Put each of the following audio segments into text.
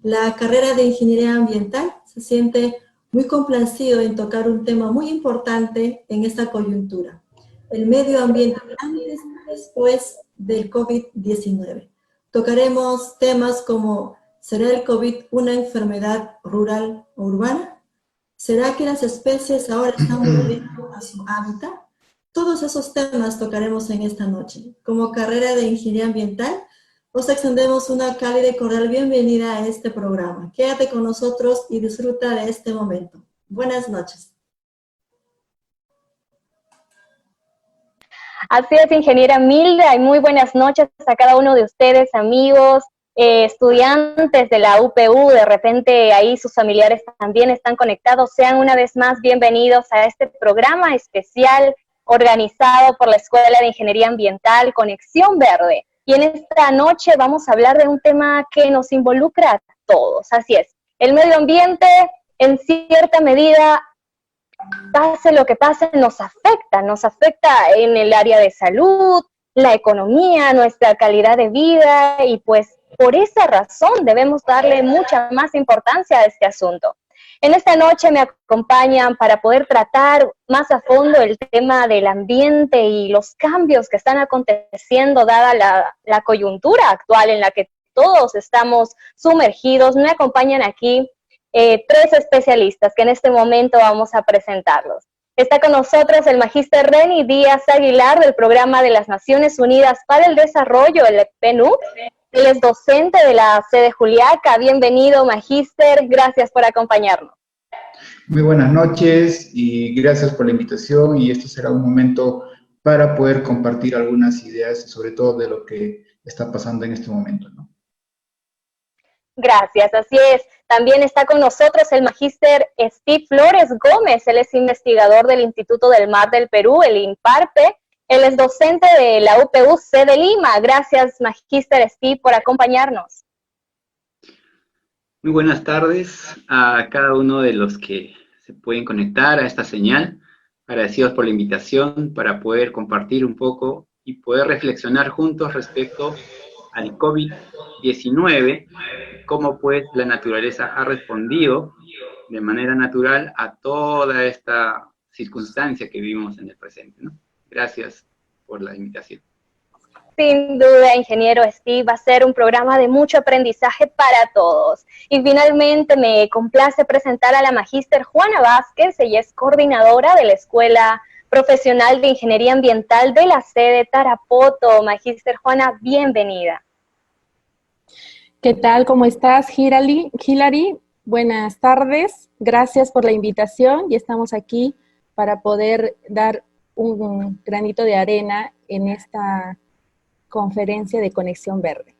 la carrera de Ingeniería Ambiental se siente muy complacido en tocar un tema muy importante en esta coyuntura, el medio ambiente antes y después del COVID-19. Tocaremos temas como: ¿será el COVID una enfermedad rural o urbana? ¿Será que las especies ahora están volviendo a su hábitat? Todos esos temas tocaremos en esta noche. Como carrera de Ingeniería Ambiental, os extendemos una cálida y cordial bienvenida a este programa. Quédate con nosotros y disfruta de este momento. Buenas noches. Así es, ingeniera Milda, y muy buenas noches a cada uno de ustedes, amigos, estudiantes de la UPU. De repente ahí sus familiares también están conectados. Sean una vez más bienvenidos a este programa especial organizado por la Escuela de Ingeniería Ambiental Conexión Verde. Y en esta noche vamos a hablar de un tema que nos involucra a todos. Así es, el medio ambiente en cierta medida, pase lo que pase, nos afecta en el área de salud, la economía, nuestra calidad de vida, y pues por esa razón debemos darle mucha más importancia a este asunto. En esta noche me acompañan para poder tratar más a fondo el tema del ambiente y los cambios que están aconteciendo dada la coyuntura actual en la que todos estamos sumergidos. Me acompañan aquí tres especialistas que en este momento vamos a presentarlos. Está con nosotros el magíster Reni Díaz Aguilar del Programa de las Naciones Unidas para el Desarrollo, el PNUD. Él es docente de la sede Juliaca. Bienvenido, magíster, gracias por acompañarnos. Muy buenas noches y gracias por la invitación, y esto será un momento para poder compartir algunas ideas, sobre todo de lo que está pasando en este momento, ¿no? Gracias, así es. También está con nosotros el magíster Steve Flores Gómez. Él es investigador del Instituto del Mar del Perú, el INPARPE. Él es docente de la UPU sede Lima. Gracias, magíster Steve, por acompañarnos. Muy buenas tardes a cada uno de los que se pueden conectar a esta señal. Agradecidos por la invitación para poder compartir un poco y poder reflexionar juntos respecto al COVID-19, cómo pues la naturaleza ha respondido de manera natural a toda esta circunstancia que vivimos en el presente, ¿no? Gracias por la invitación. Sin duda, ingeniero Steve, va a ser un programa de mucho aprendizaje para todos. Y finalmente me complace presentar a la magíster Juana Vázquez. Ella es coordinadora de la Escuela Profesional de Ingeniería Ambiental de la sede Tarapoto. Magíster Juana, bienvenida. ¿Qué tal? ¿Cómo estás, Hilary? Buenas tardes. Gracias por la invitación y estamos aquí para poder dar un granito de arena en esta conferencia de Conexión Verde.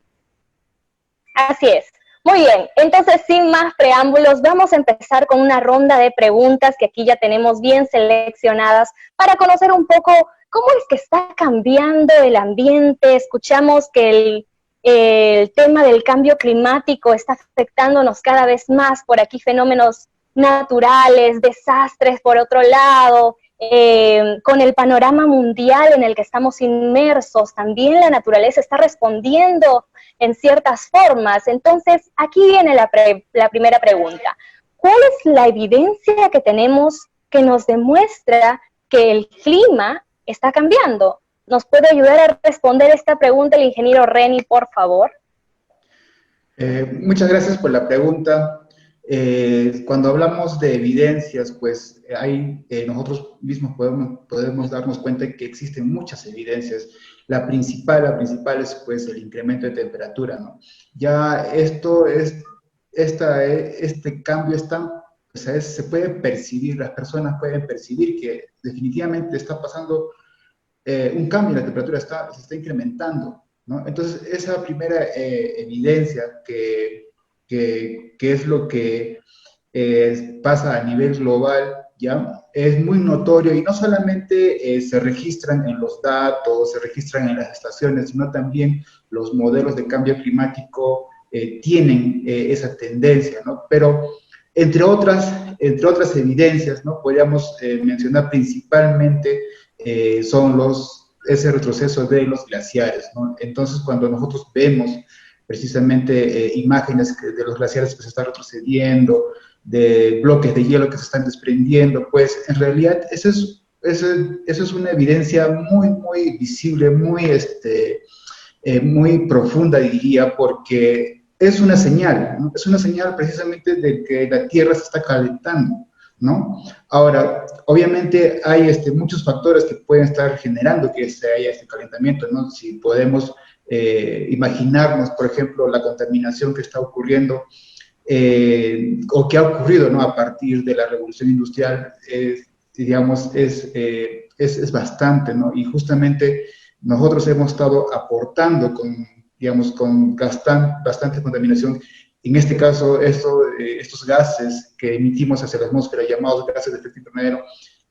Así es. Muy bien, entonces sin más preámbulos, vamos a empezar con una ronda de preguntas que aquí ya tenemos bien seleccionadas para conocer un poco cómo es que está cambiando el ambiente. Escuchamos que el tema del cambio climático está afectándonos cada vez más, por aquí fenómenos naturales, desastres por otro lado, con el panorama mundial en el que estamos inmersos, también la naturaleza está respondiendo en ciertas formas. Entonces, aquí viene la primera pregunta. ¿Cuál es la evidencia que tenemos que nos demuestra que el clima está cambiando? ¿Nos puede ayudar a responder esta pregunta el ingeniero Reni, por favor? Muchas gracias por la pregunta. Cuando hablamos de evidencias, pues nosotros mismos podemos darnos cuenta de que existen muchas evidencias. La principal es pues el incremento de temperatura, ¿no? Ya este cambio se puede percibir, las personas pueden percibir que definitivamente está pasando un cambio en la temperatura, se está incrementando, ¿no? Entonces, esa primera evidencia que es lo que pasa a nivel global, ¿ya? Es muy notorio, y no solamente se registran en los datos, se registran en las estaciones, sino también los modelos de cambio climático tienen esa tendencia, ¿no? Pero entre otras evidencias, ¿no? Podríamos mencionar principalmente ese retroceso de los glaciares, ¿no? Entonces, cuando nosotros vemos precisamente imágenes de los glaciares que se están retrocediendo, de bloques de hielo que se están desprendiendo, pues en realidad eso es una evidencia muy, muy visible, muy, muy profunda, diría, porque es una señal, ¿no? Es una señal precisamente de que la Tierra se está calentando, ¿no? Ahora, obviamente hay muchos factores que pueden estar generando que haya este calentamiento, ¿no? Si podemos imaginarnos, por ejemplo, la contaminación que está ocurriendo o que ha ocurrido, ¿no? A partir de la revolución industrial, digamos, es bastante, ¿no? Y justamente nosotros hemos estado aportando digamos, con bastante contaminación. En este caso, estos gases que emitimos hacia la atmósfera, llamados gases de efecto invernadero,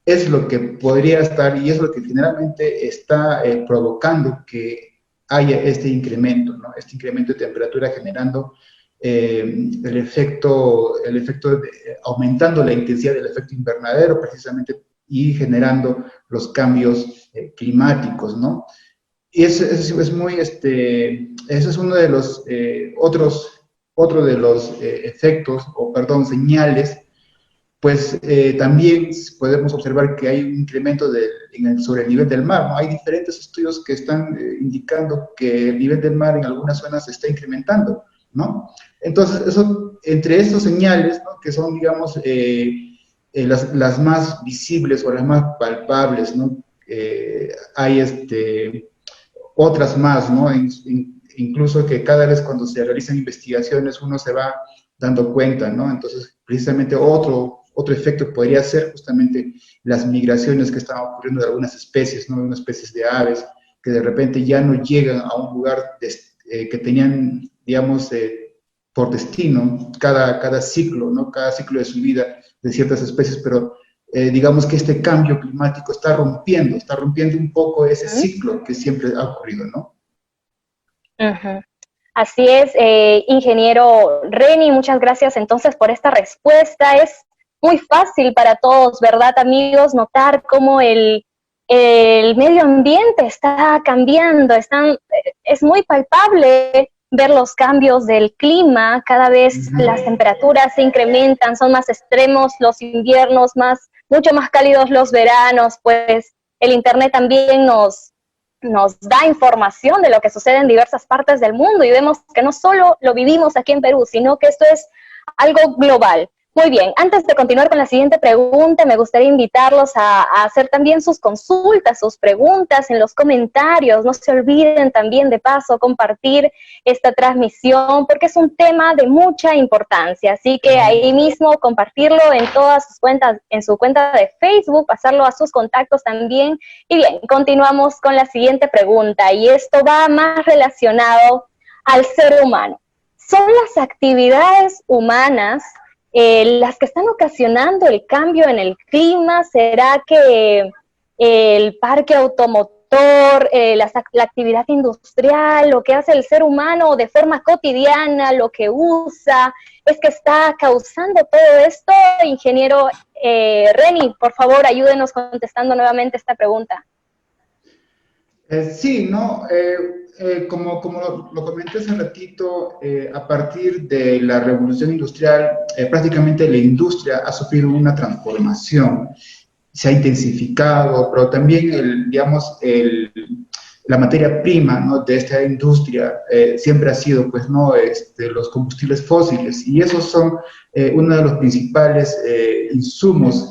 es lo que podría estar y es lo que generalmente está provocando que haya este incremento, ¿no? Este incremento de temperatura generando el efecto aumentando la intensidad del efecto invernadero precisamente y generando los cambios climáticos, ¿no? Y eso es muy, ese es uno de los otro de los efectos, o perdón, señales, pues también podemos observar que hay un incremento sobre el nivel del mar, ¿no? Hay diferentes estudios que están indicando que el nivel del mar en algunas zonas se está incrementando, ¿no? Entonces, entre estas señales, ¿no? Que son, digamos, las más visibles o las más palpables, ¿no? Hay otras más, ¿no? Incluso que cada vez cuando se realizan investigaciones uno se va dando cuenta, ¿no? Entonces, precisamente otro efecto podría ser justamente las migraciones que están ocurriendo de algunas especies, ¿no? Unas especies de aves que de repente ya no llegan a un lugar que tenían, digamos, por destino, cada ciclo, ¿no? Cada ciclo de su vida de ciertas especies, pero digamos que este cambio climático está rompiendo un poco ese ciclo que siempre ha ocurrido, ¿no? Así es, ingeniero Reni, muchas gracias entonces por esta respuesta. Es muy fácil para todos, ¿verdad, amigos? Notar cómo el medio ambiente está cambiando, es muy palpable ver los cambios del clima, cada vez las temperaturas se incrementan, son más extremos los inviernos, mucho más cálidos los veranos, pues el internet también nos da información de lo que sucede en diversas partes del mundo y vemos que no solo lo vivimos aquí en Perú, sino que esto es algo global. Muy bien, antes de continuar con la siguiente pregunta, me gustaría invitarlos a hacer también sus consultas, sus preguntas en los comentarios. No se olviden también, de paso, compartir esta transmisión, porque es un tema de mucha importancia. Así que ahí mismo compartirlo en todas sus cuentas, en su cuenta de Facebook, pasarlo a sus contactos también. Y bien, continuamos con la siguiente pregunta, y esto va más relacionado al ser humano. ¿Son las actividades humanas las que están ocasionando el cambio en el clima? ¿Será que el parque automotor, la actividad industrial, lo que hace el ser humano de forma cotidiana, lo que usa, es que está causando todo esto? Ingeniero Reni, por favor, ayúdenos contestando nuevamente esta pregunta. Sí, ¿no? Como lo comenté hace ratito, a partir de la revolución industrial, prácticamente la industria ha sufrido una transformación, se ha intensificado, pero también, digamos, la materia prima, ¿no? De esta industria siempre ha sido, pues, ¿no? Los combustibles fósiles, y esos son uno de los principales insumos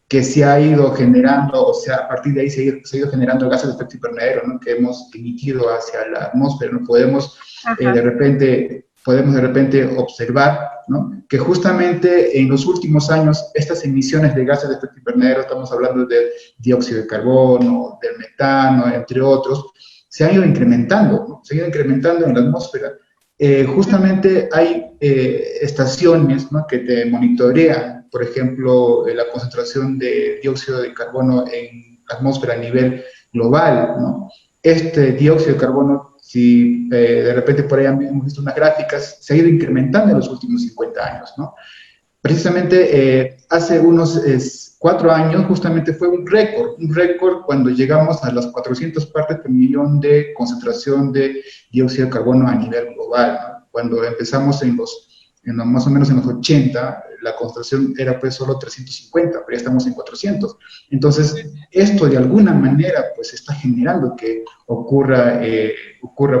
que se ha ido generando, o sea, a partir de ahí se ha ido generando gases de efecto invernadero, ¿no? Que hemos emitido hacia la atmósfera, ¿no? Podemos de repente observar, ¿no? Que justamente en los últimos años estas emisiones de gases de efecto invernadero, estamos hablando del dióxido de carbono, del metano, entre otros, se han ido incrementando, ¿no? Se han ido incrementando en la atmósfera. Justamente hay estaciones, ¿no? Que te monitorean, por ejemplo, la concentración de dióxido de carbono en la atmósfera a nivel global, ¿no? Este dióxido de carbono, si de repente por ahí hemos visto unas gráficas, se ha ido incrementando en los últimos 50 años, ¿no? Precisamente hace unos 4 años justamente fue un récord cuando llegamos a las 400 partes por millón de concentración de dióxido de carbono a nivel global, ¿no? Cuando empezamos más o menos en los 80, la concentración era pues solo 350, pero ya estamos en 400. Entonces, esto de alguna manera pues está generando que ocurra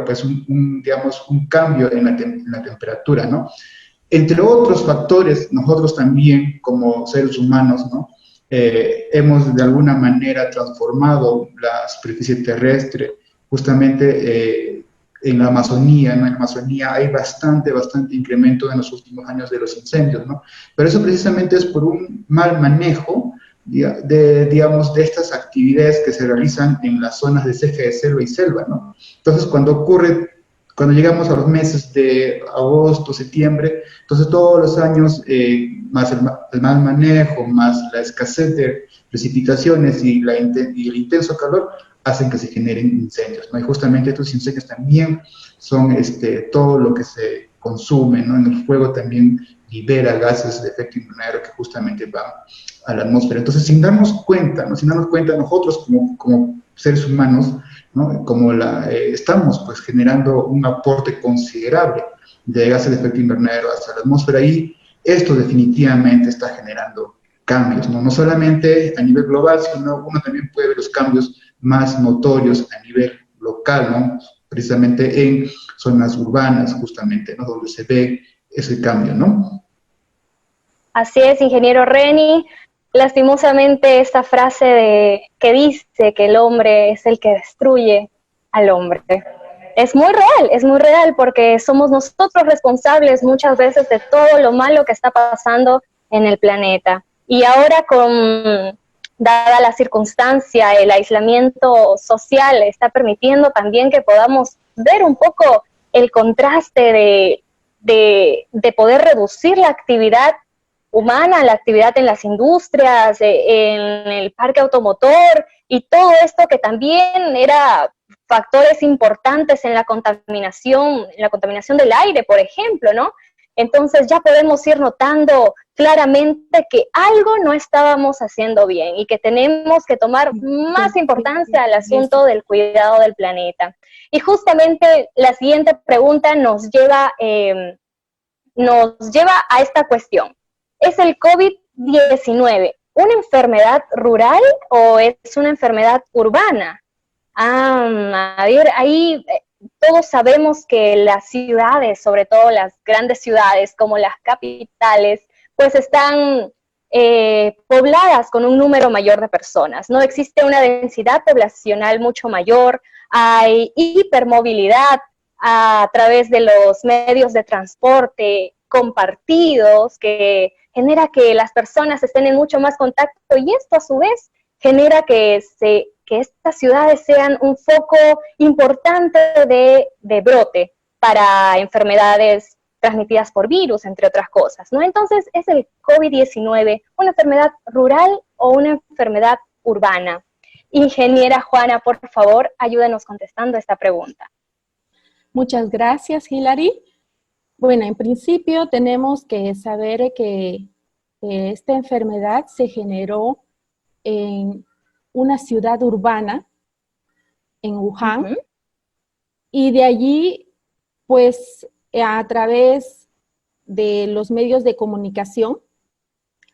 pues digamos, un cambio en la temperatura, ¿no? Entre otros factores, nosotros también como seres humanos, ¿no? Hemos de alguna manera transformado la superficie terrestre, justamente en la Amazonía, ¿no? En la Amazonía hay bastante incremento en los últimos años de los incendios, ¿no? Pero eso precisamente es por un mal manejo, digamos, de estas actividades que se realizan en las zonas de ceja de selva y selva, ¿no? Entonces, cuando llegamos a los meses de agosto, septiembre, entonces todos los años, más el mal manejo, más la escasez de precipitaciones y el intenso calor, hacen que se generen incendios, ¿no? Y justamente estos incendios también son todo lo que se consume, ¿no? En el fuego también libera gases de efecto invernadero que justamente van a la atmósfera. Entonces, sin darnos cuenta, ¿no? Sin darnos cuenta nosotros como seres humanos, ¿no? Estamos pues generando un aporte considerable de gases de efecto invernadero hacia la atmósfera y esto definitivamente está generando cambios, ¿no? No solamente a nivel global, sino uno también puede ver los cambios más notorios a nivel local, ¿no? Precisamente en zonas urbanas, justamente, ¿no? Donde se ve ese cambio, ¿no? Así es, ingeniero Reni. Lastimosamente esta frase que dice que el hombre es el que destruye al hombre es muy real porque somos nosotros responsables muchas veces de todo lo malo que está pasando en el planeta. Y ahora dada la circunstancia, el aislamiento social está permitiendo también que podamos ver un poco el contraste de poder reducir la actividad humana, la actividad en las industrias, en el parque automotor y todo esto que también era factores importantes en la contaminación del aire, por ejemplo, ¿no? Entonces ya podemos ir notando claramente que algo no estábamos haciendo bien y que tenemos que tomar más importancia al asunto del cuidado del planeta. Y justamente la siguiente pregunta nos lleva a esta cuestión. ¿Es el COVID-19 una enfermedad rural o es una enfermedad urbana? A ver, ahí todos sabemos que las ciudades, sobre todo las grandes ciudades como las capitales, pues están pobladas con un número mayor de personas, ¿no? Existe una densidad poblacional mucho mayor, hay hipermovilidad a través de los medios de transporte compartidos que genera que las personas estén en mucho más contacto y esto a su vez genera que estas ciudades sean un foco importante de brote para enfermedades transmitidas por virus, entre otras cosas, ¿no? Entonces, ¿es el COVID-19 una enfermedad rural o una enfermedad urbana? Ingeniera Juana, por favor, ayúdenos contestando esta pregunta. Muchas gracias, Hilary. Bueno, en principio tenemos que saber que esta enfermedad se generó en una ciudad urbana, en Wuhan, y de allí, pues, a través de los medios de comunicación,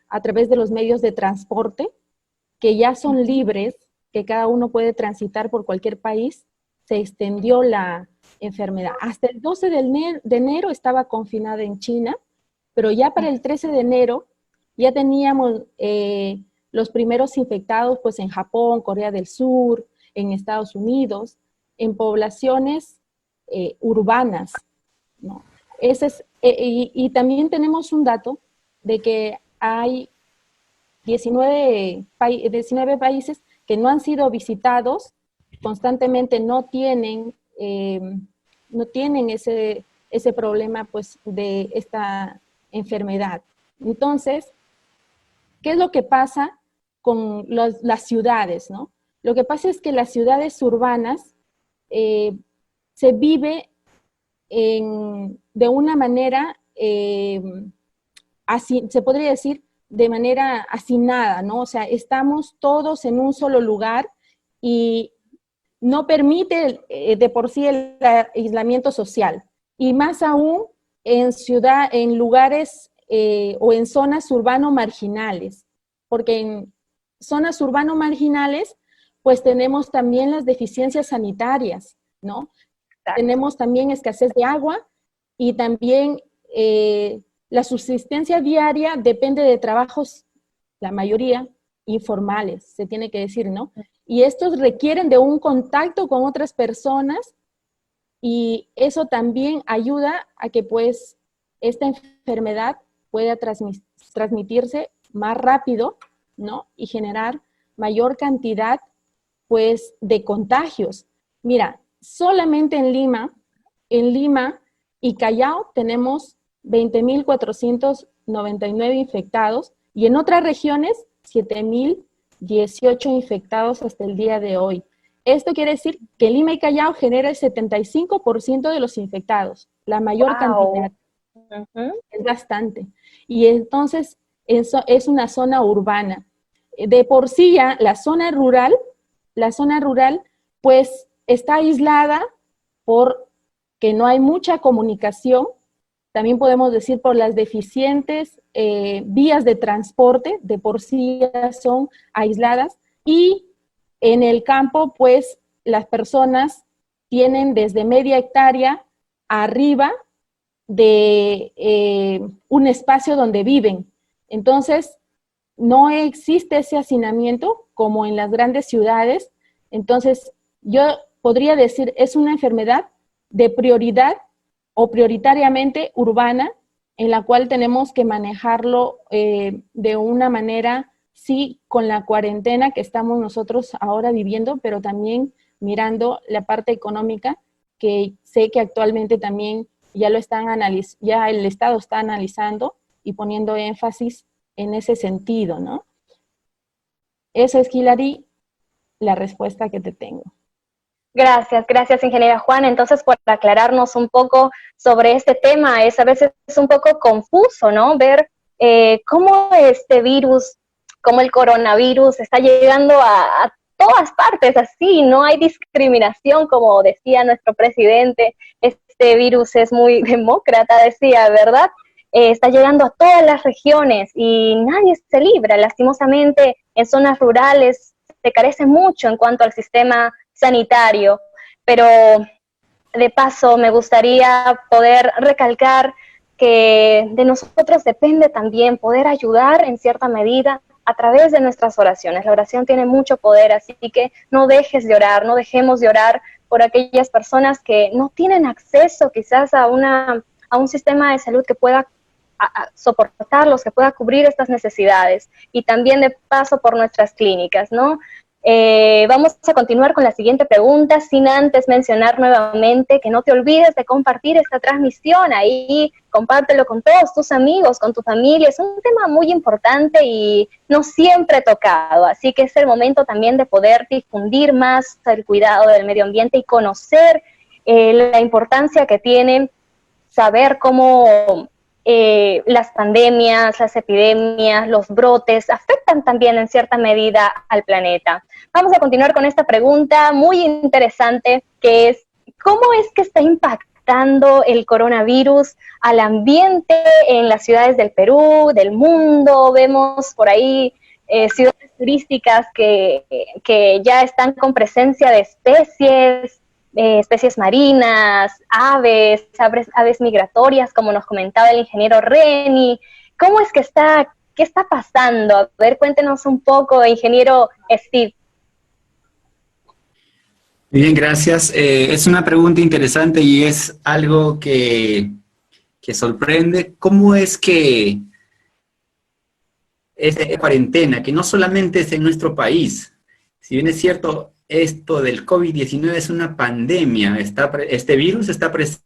a través de los medios de transporte, que ya son libres, que cada uno puede transitar por cualquier país, se extendió la enfermedad. Hasta el 12 de enero estaba confinada en China, pero ya para el 13 de enero ya teníamos los primeros infectados pues en Japón, Corea del Sur, en Estados Unidos, en poblaciones urbanas, ¿no? Y también tenemos un dato de que hay 19 países que no han sido visitados, constantemente no tienen ese problema pues de esta enfermedad. Entonces, ¿qué es lo que pasa con las ciudades, ¿no? Lo que pasa es que las ciudades urbanas se vive de una manera, así, se podría decir, de manera hacinada, ¿no? O sea, estamos todos en un solo lugar y no permite de por sí el aislamiento social. y más aún en lugares o en zonas urbano-marginales, porque en zonas urbano-marginales, pues tenemos también las deficiencias sanitarias, ¿no? Tenemos también escasez de agua y también la subsistencia diaria depende de trabajos, la mayoría, informales, se tiene que decir, ¿no? Y estos requieren de un contacto con otras personas y eso también ayuda a que pues esta enfermedad pueda transmitirse más rápido, ¿no? Y generar mayor cantidad pues de contagios. Mira, solamente en Lima y Callao tenemos 20.499 infectados y en otras regiones 7.018 infectados hasta el día de hoy. Esto quiere decir que Lima y Callao genera el 75% de los infectados, la mayor cantidad. Es bastante. Y entonces eso es una zona urbana. De por sí ya la zona rural pues está aislada porque no hay mucha comunicación, también podemos decir por las deficientes vías de transporte, de por sí ya son aisladas, y en el campo pues las personas tienen desde media hectárea arriba de un espacio donde viven. Entonces, no existe ese hacinamiento como en las grandes ciudades. Entonces, yo podría decir, es una enfermedad de prioridad o prioritariamente urbana, en la cual tenemos que manejarlo de una manera, sí, con la cuarentena que estamos nosotros ahora viviendo, pero también mirando la parte económica, que sé que actualmente también ya el Estado está analizando y poniendo énfasis en ese sentido, ¿no? Eso es, Hilary, la respuesta que te tengo. Gracias, ingeniera Juana. Entonces, por aclararnos un poco sobre este tema, a veces es un poco confuso, ¿no? Ver cómo este virus, cómo el coronavirus está llegando a todas partes, así, no hay discriminación, como decía nuestro presidente. Este virus es muy demócrata, decía, ¿verdad? Está llegando a todas las regiones y nadie se libra. Lastimosamente, en zonas rurales se carece mucho en cuanto al sistema sanitario, pero de paso me gustaría poder recalcar que de nosotros depende también poder ayudar en cierta medida a través de nuestras oraciones. La oración tiene mucho poder, así que no dejes de orar, no dejemos de orar por aquellas personas que no tienen acceso quizás a un sistema de salud que pueda soportarlos, que pueda cubrir estas necesidades, y también de paso por nuestras clínicas, ¿no? Vamos a continuar con la siguiente pregunta, sin antes mencionar nuevamente que no te olvides de compartir esta transmisión ahí, compártelo con todos tus amigos, con tu familia. Es un tema muy importante y no siempre tocado, así que es el momento también de poder difundir más el cuidado del medio ambiente y conocer la importancia que tiene saber cómo las pandemias, las epidemias, los brotes afectan también en cierta medida al planeta. Vamos a continuar con esta pregunta muy interesante, que es, ¿cómo es que está impactando el coronavirus al ambiente en las ciudades del Perú, del mundo? Vemos por ahí ciudades turísticas que ya están con presencia de especies marinas, aves migratorias, como nos comentaba el ingeniero Reni. ¿Cómo es que qué está pasando? A ver, cuéntenos un poco, ingeniero Steve. Bien, gracias. Es una pregunta interesante y es algo que sorprende. ¿Cómo es que esta cuarentena, que no solamente es en nuestro país, si bien es cierto, esto del COVID-19 es una pandemia, este virus está presente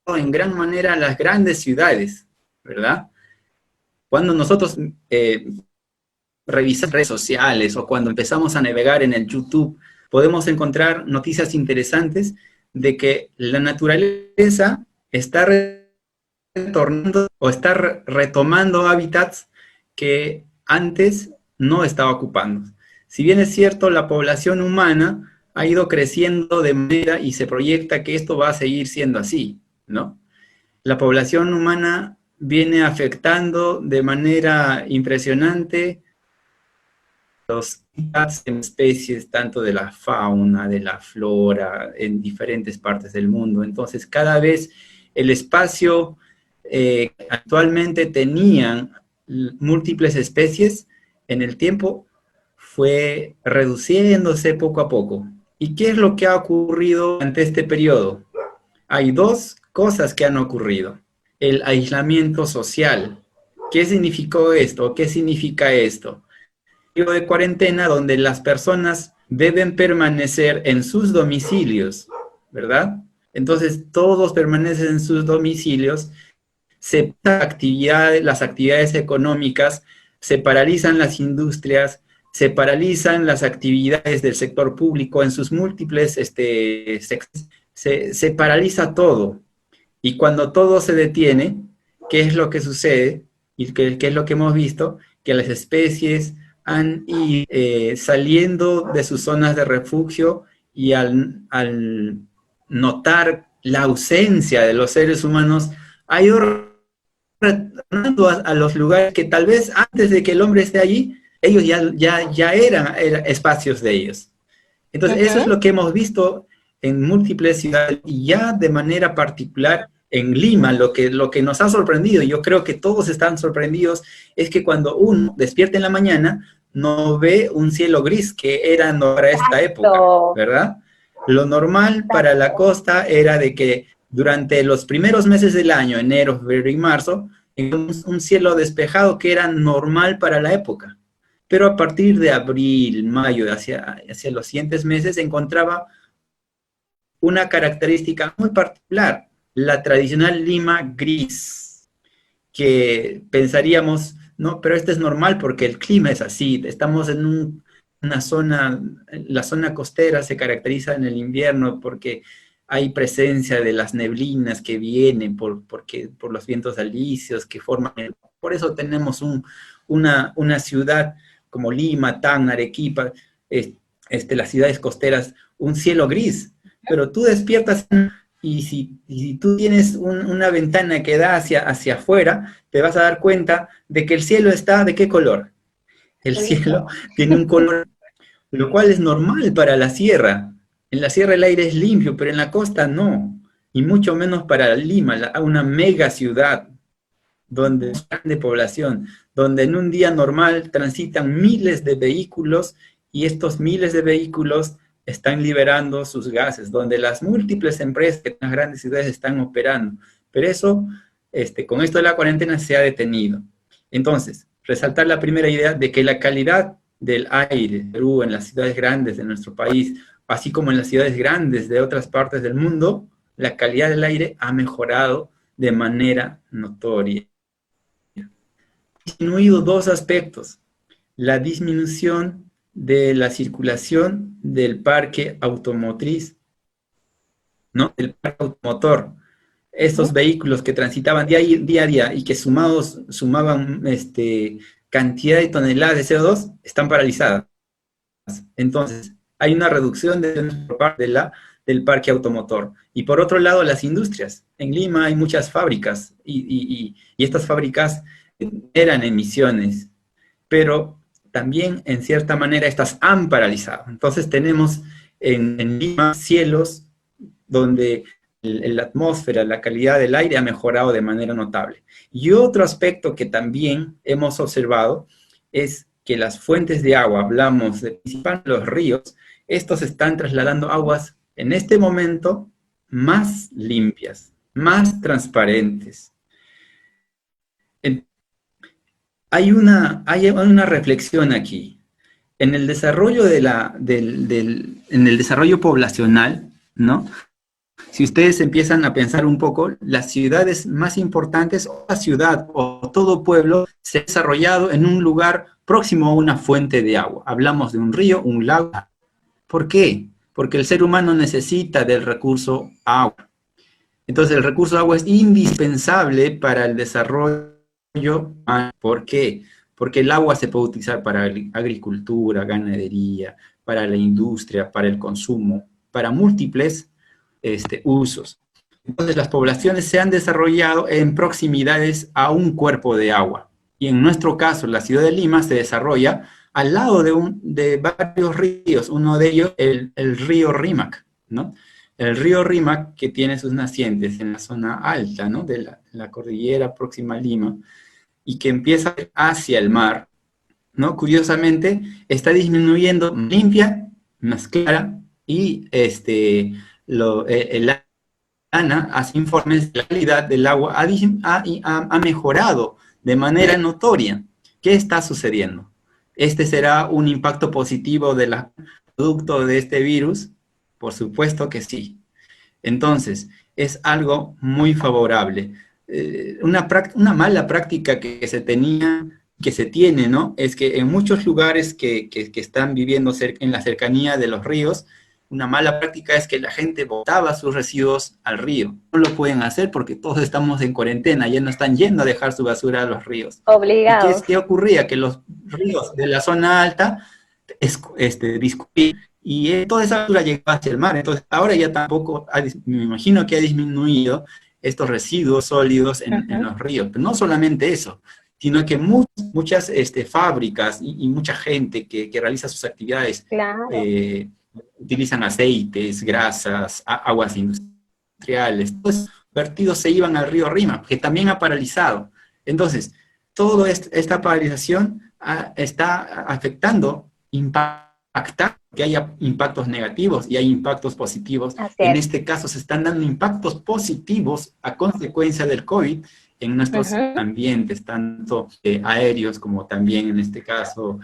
en gran manera en las grandes ciudades, ¿verdad? Cuando nosotros revisamos redes sociales o cuando empezamos a navegar en el YouTube, podemos encontrar noticias interesantes de que la naturaleza está retornando o está retomando hábitats que antes no estaba ocupando. Si bien es cierto, la población humana ha ido creciendo de manera y se proyecta que esto va a seguir siendo así, ¿no? La población humana viene afectando de manera impresionante los especies, tanto de la fauna, de la flora, en diferentes partes del mundo. Entonces, cada vez el espacio actualmente tenían múltiples especies, en el tiempo fue reduciéndose poco a poco. ¿Y qué es lo que ha ocurrido durante este periodo? Hay dos cosas que han ocurrido. El aislamiento social. ¿Qué significó esto? ¿Qué significa esto? De cuarentena donde las personas deben permanecer en sus domicilios, ¿verdad? Entonces todos permanecen en sus domicilios, las actividades económicas, se paralizan las industrias, se paralizan las actividades del sector público en sus múltiples sectores, se paraliza todo. Y cuando todo se detiene, ¿qué es lo que sucede? Y qué es lo que hemos visto, que las especies han ido saliendo de sus zonas de refugio y al notar la ausencia de los seres humanos, ha ido retornando a los lugares que tal vez antes de que el hombre esté allí, ellos ya eran espacios de ellos. Entonces, eso es lo que hemos visto en múltiples ciudades y ya de manera particular en Lima. Lo que nos ha sorprendido, y yo creo que todos están sorprendidos, es que cuando uno despierta en la mañana, no ve un cielo gris, que era para esta época, ¿verdad? Lo normal para la costa era de que durante los primeros meses del año, enero, febrero y marzo, un cielo despejado que era normal para la época. Pero a partir de abril, mayo, hacia los siguientes meses, se encontraba una característica muy particular, la tradicional Lima gris, que pensaríamos, no, pero esto es normal porque el clima es así, estamos en una zona, la zona costera se caracteriza en el invierno porque hay presencia de las neblinas que vienen por los vientos alisios que forman, por eso tenemos una ciudad como Lima, Tacna, Arequipa, las ciudades costeras, un cielo gris, pero tú despiertas y si tú tienes una ventana que da hacia afuera, te vas a dar cuenta de que el cielo está, ¿de qué color? El cielo tiene un color, lo cual es normal para la sierra. En la sierra el aire es limpio, pero en la costa no, y mucho menos para Lima, una mega ciudad, donde es grande población, donde en un día normal transitan miles de vehículos, y estos miles de vehículos están liberando sus gases, donde las múltiples empresas que en las grandes ciudades están operando. Pero eso, con esto de la cuarentena se ha detenido. Entonces, resaltar la primera idea de que la calidad del aire de Perú en las ciudades grandes de nuestro país, así como en las ciudades grandes de otras partes del mundo, la calidad del aire ha mejorado de manera notoria. Ha disminuido dos aspectos: la disminución de la circulación del parque automotriz, ¿no? El parque automotor. Estos vehículos que transitaban día a día y que sumaban cantidad de toneladas de CO2, están paralizadas. Entonces, hay una reducción por parte del parque automotor. Y por otro lado, las industrias. En Lima hay muchas fábricas y estas fábricas generan emisiones, pero también, en cierta manera, estas han paralizado. Entonces tenemos en Lima cielos donde la atmósfera, la calidad del aire ha mejorado de manera notable. Y otro aspecto que también hemos observado es que las fuentes de agua, hablamos de principalmente los ríos, estos están trasladando aguas en este momento más limpias, más transparentes. Hay una reflexión aquí. En el desarrollo en el desarrollo poblacional, ¿no? Si ustedes empiezan a pensar un poco, las ciudades más importantes, o la ciudad o todo pueblo, se ha desarrollado en un lugar próximo a una fuente de agua. Hablamos de un río, un lago. ¿Por qué? Porque el ser humano necesita del recurso agua. Entonces el recurso agua es indispensable para el desarrollo. ¿Por qué? porque el agua se puede utilizar para agricultura, ganadería, para la industria, para el consumo, para múltiples usos. Entonces las poblaciones se han desarrollado en proximidades a un cuerpo de agua. Y en nuestro caso, la ciudad de Lima se desarrolla al lado de varios ríos, uno de ellos el río Rímac, ¿no? El río Rímac, que tiene sus nacientes en la zona alta, ¿no? De la cordillera próxima a Lima, y que empieza hacia el mar, ¿no? Curiosamente, está disminuyendo, limpia, más clara, y el ANA hace informes de la calidad del agua ha mejorado de manera notoria. ¿Qué está sucediendo? ¿Este será un impacto positivo del producto de este virus? Por supuesto que sí. Entonces, es algo muy favorable. Una mala práctica que se tiene, ¿no? Es que en muchos lugares que están viviendo en la cercanía de los ríos, una mala práctica es que la gente botaba sus residuos al río. No lo pueden hacer porque todos estamos en cuarentena, ya no están yendo a dejar su basura a los ríos. Obligados. ¿Qué ocurría? Que los ríos de la zona alta discurrían y toda esa basura llegaba hacia el mar. Entonces ahora ya tampoco, me imagino que ha disminuido estos residuos sólidos en los ríos. Pero no solamente eso, sino que muchas fábricas y mucha gente que realiza sus actividades, claro, utilizan aceites, grasas, aguas industriales, todos esos vertidos se iban al río Rímac, que también ha paralizado. Entonces, toda esta paralización está afectando, impactando, que haya impactos negativos y hay impactos positivos. En este caso se están dando impactos positivos a consecuencia del COVID en nuestros ambientes, tanto aéreos como también en este caso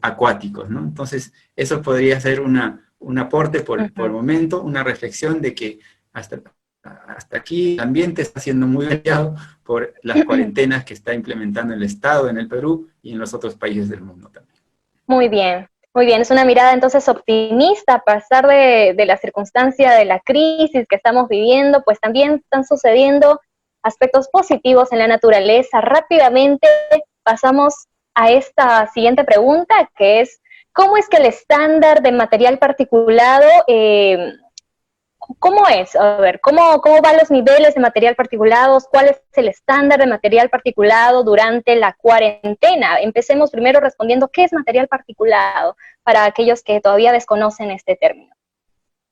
acuáticos, ¿no? Entonces, eso podría ser un aporte por el momento, una reflexión de que hasta aquí el ambiente está siendo muy variado por las cuarentenas que está implementando el Estado en el Perú y en los otros países del mundo también. Muy bien, muy bien. Es una mirada entonces optimista a pesar de la circunstancia de la crisis que estamos viviendo, pues también están sucediendo aspectos positivos en la naturaleza. Rápidamente pasamos a esta siguiente pregunta, que es, ¿cómo es que el estándar de material particulado, cómo es? A ver, ¿cómo van los niveles de material particulado? ¿Cuál es el estándar de material particulado durante la cuarentena? Empecemos primero respondiendo, ¿qué es material particulado? Para aquellos que todavía desconocen este término.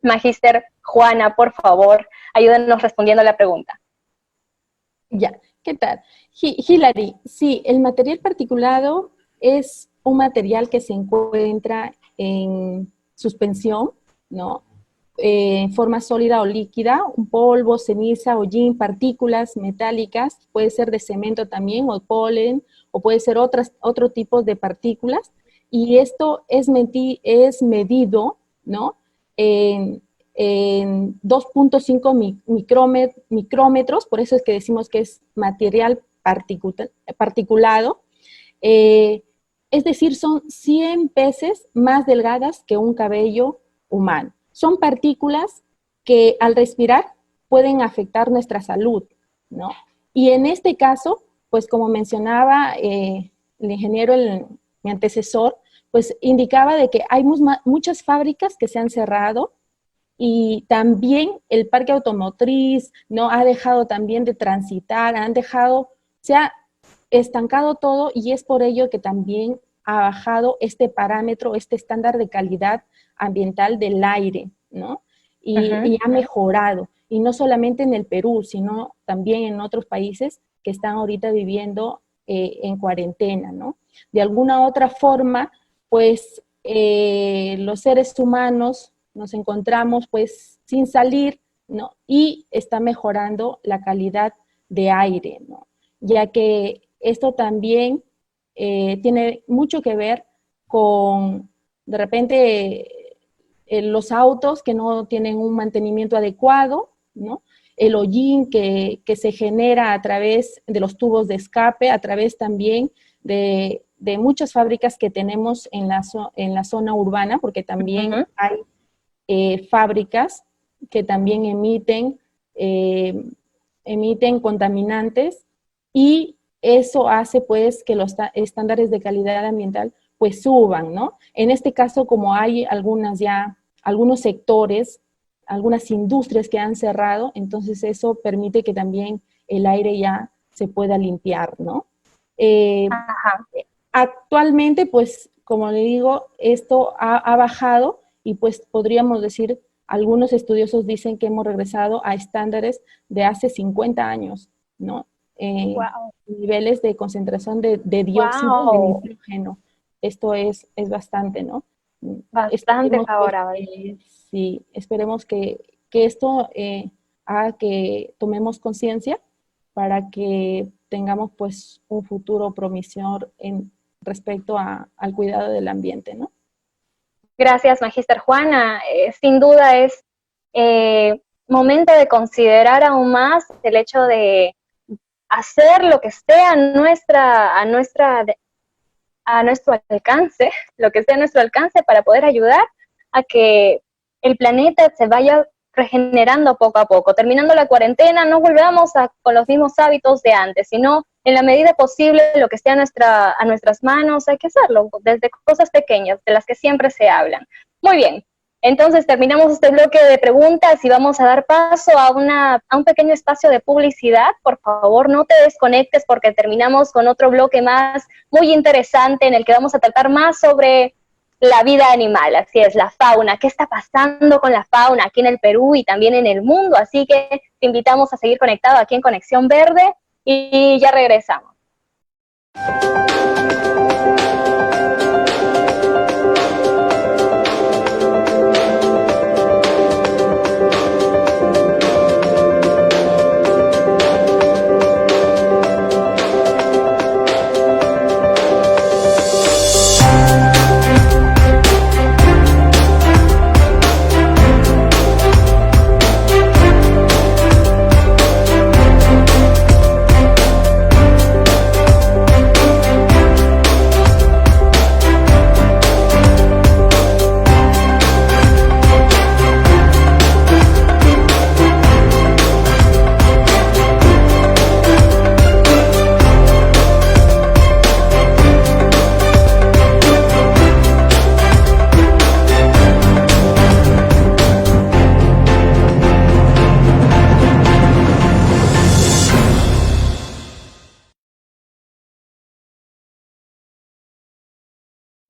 Magíster Juana, por favor, ayúdenos respondiendo a la pregunta. Ya, ¿qué tal? Hilary, sí, el material particulado es un material que se encuentra en suspensión, ¿no? En forma sólida o líquida, un polvo, ceniza, hollín, partículas metálicas, puede ser de cemento también, o polen, o puede ser otro tipo de partículas, y esto es medido, ¿no? En 2.5 micrómetros, por eso es que decimos que es material particulado, es decir, son 100 veces más delgadas que un cabello humano. Son partículas que al respirar pueden afectar nuestra salud, ¿no? Y en este caso, pues como mencionaba el ingeniero, mi antecesor, pues indicaba de que hay muchas fábricas que se han cerrado, y también el parque automotriz no ha dejado también de transitar, se ha estancado todo, y es por ello que también ha bajado este parámetro, este estándar de calidad ambiental del aire, ¿no? Y ha mejorado, y no solamente en el Perú, sino también en otros países que están ahorita viviendo en cuarentena, ¿no? De alguna otra forma, pues los seres humanos nos encontramos pues sin salir, ¿no? Y está mejorando la calidad de aire, ¿no? Ya que esto también tiene mucho que ver con, de repente, los autos que no tienen un mantenimiento adecuado, ¿no? El hollín que se genera a través de los tubos de escape, a través también de muchas fábricas que tenemos en la zona urbana, porque también hay fábricas que también emiten contaminantes, y eso hace pues que los estándares de calidad ambiental pues suban, ¿no? En este caso, como hay algunos sectores, algunas industrias que han cerrado, entonces eso permite que también el aire ya se pueda limpiar, ¿no? Actualmente, pues, como le digo, esto ha bajado y pues podríamos decir, algunos estudiosos dicen que hemos regresado a estándares de hace 50 años, ¿no? Niveles de concentración de dióxido de nitrógeno. Esto es bastante, ¿no? Bastante favorable. Sí, esperemos que esto haga que tomemos conciencia para que tengamos pues un futuro promisor en respecto al cuidado del ambiente, ¿no? Gracias, Magíster Juana. Sin duda es momento de considerar aún más el hecho de hacer lo que esté a nuestro alcance, lo que esté a nuestro alcance para poder ayudar a que el planeta se vaya regenerando poco a poco. Terminando la cuarentena, no volvamos con los mismos hábitos de antes, sino en la medida posible lo que esté a nuestras manos, hay que hacerlo, desde cosas pequeñas, de las que siempre se hablan. Muy bien, entonces terminamos este bloque de preguntas y vamos a dar paso a un pequeño espacio de publicidad. Por favor, no te desconectes porque terminamos con otro bloque más muy interesante en el que vamos a tratar más sobre la vida animal, así es, la fauna, qué está pasando con la fauna aquí en el Perú y también en el mundo, así que te invitamos a seguir conectado aquí en Conexión Verde y ya regresamos.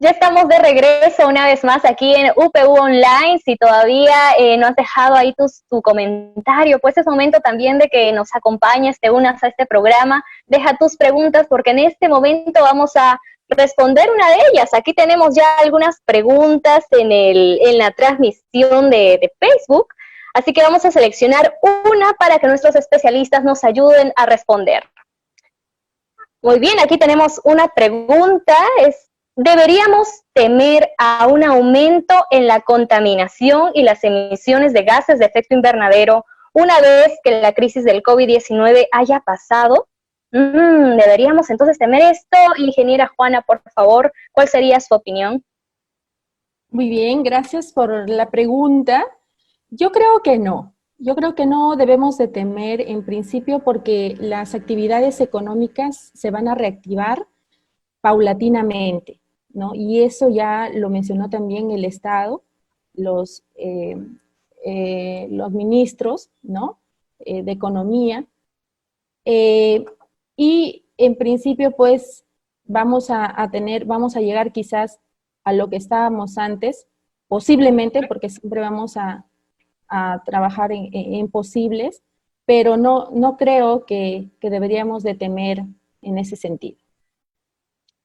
Ya estamos de regreso una vez más aquí en UPU Online. Si todavía no has dejado ahí tu comentario, pues es momento también de que nos acompañes, te unas a este programa, deja tus preguntas porque en este momento vamos a responder una de ellas. Aquí tenemos ya algunas preguntas en la transmisión de Facebook, así que vamos a seleccionar una para que nuestros especialistas nos ayuden a responder. Muy bien, aquí tenemos una pregunta, ¿deberíamos temer a un aumento en la contaminación y las emisiones de gases de efecto invernadero una vez que la crisis del COVID-19 haya pasado? ¿Deberíamos entonces temer esto? Ingeniera Juana, por favor, ¿cuál sería su opinión? Muy bien, gracias por la pregunta. Yo creo que no. Yo creo que no debemos de temer en principio porque las actividades económicas se van a reactivar paulatinamente, ¿no? Y eso ya lo mencionó también el Estado, los ministros, ¿no? De Economía. Y en principio, pues, vamos a llegar quizás a lo que estábamos antes, posiblemente, porque siempre vamos a trabajar en posibles, pero no creo que deberíamos de temer en ese sentido.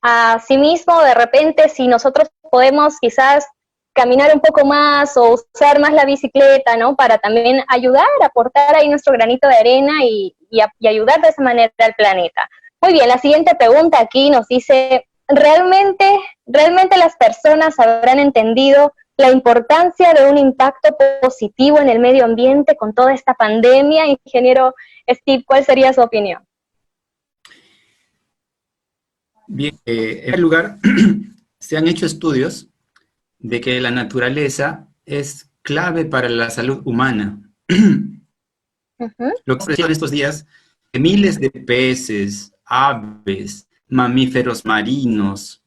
Asimismo, de repente, si nosotros podemos quizás caminar un poco más o usar más la bicicleta, ¿no? Para también ayudar, aportar ahí nuestro granito de arena y ayudar de esa manera al planeta. Muy bien, la siguiente pregunta aquí nos dice, ¿realmente las personas habrán entendido la importancia de un impacto positivo en el medio ambiente con toda esta pandemia? Ingeniero Steve, ¿cuál sería su opinión? Bien, en primer lugar, se han hecho estudios de que la naturaleza es clave para la salud humana. Lo que ha en estos días, que miles de peces, aves, mamíferos marinos